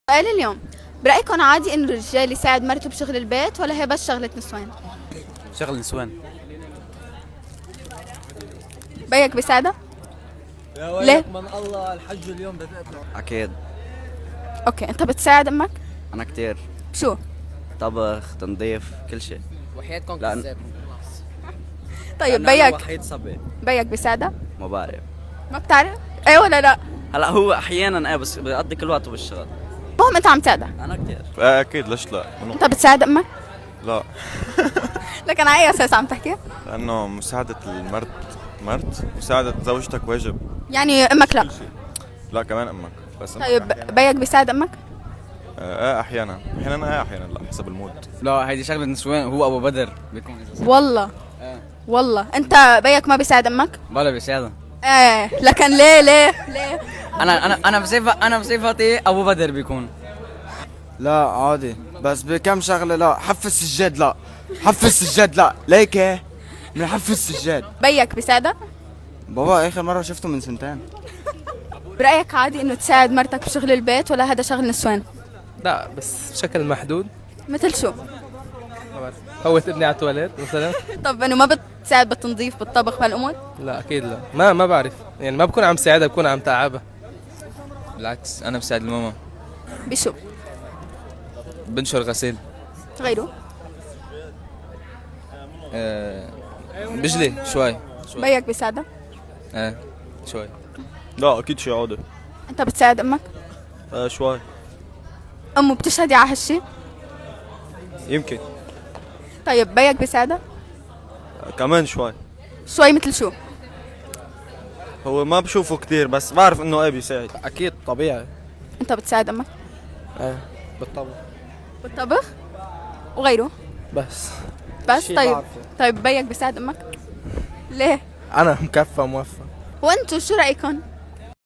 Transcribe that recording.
سؤال اليوم، برأيكم عادي إنه الرجال يساعد مرته بشغل البيت ولا هي بس شغلة نسوان؟ شغل نسوان. بيك بيساعدها؟ يا ليه؟ ويلك من الله الحج اليوم بدأت له. أكيد. أوكي، أنت بتساعد أمك؟ أنا كتير. بشو؟ طبخ، تنظيف، كل شيء. وحياتكم لأن- كذاب. طيب لأنه أنا بيك وحيد صبي. بيك بيساعدها؟ ما بعرف. ما بتعرف؟ إيه ولا لا؟ هلا هو أحيانا بس بقضي كل وقته بالشغل. المهم أنت عم تساعدها، أنا كتير. اكيد ليش لا أنت بتساعد أمك؟ لا لكن على أي أساس عم تحكي؟ لانه مساعدة المرد مساعدة زوجتك واجب. يعني أمك لا. كل شيء. لا كمان امك بس أمك طيب أحياناً. بيك بيساعد أمك؟ احيانا احيانا لا حسب المود. لا هيدي شغلة نسوان، هو ابو بدر بيكون اذا والله آه. والله أنت بيك ما بيساعد أمك؟ بلا بيساعدها. إيه لكن ليه؟ انا بصفتي ابو بدر بيكون. لا عادي بس بكم شغلة. لا حفز سجاد، لا حفز سجاد، لا ليك من حفز سجاد. بيك بيساعدها؟ بابا آخر مرة شفته من سنتين. برأيك عادي إنه تساعد مرتك بشغل البيت ولا هذا شغل نسوان؟ لا بس بشكل محدود. مثل شو؟ ما بعرف. فوت ابني على التواليت مثلا. طب إنه ما بتساعد بالتنظيف بالطبخ بهالأمور؟ لا اكيد لا، ما بعرف يعني، ما بكون عم ساعدها، بكون عم تعبها. بالعكس انا بساعد الماما، بشو؟ بنشر غسيل، غيره؟ بجلي شوي. بيك بيساعدها؟ شوي. لا اكيد شيء عادي. أنت بتساعد أمك؟ شوي. أمه بتشهدي على هالشي؟ يمكن. طيب بيك بيساعدها؟ كمان شوي. شوي مثل شو؟ هو ما بشوفه كتير بس بعرف انه ايه بيساعد. اكيد طبيعي. أنت بتساعد أمك؟ ايه بالطبع. بالطبخ؟ وغيره؟ بس بس شي طيب. بعرفه. طيب بيك بيساعد أمك؟ ليه؟ انا مكفى موفى. وأنتوا شو رأيكم؟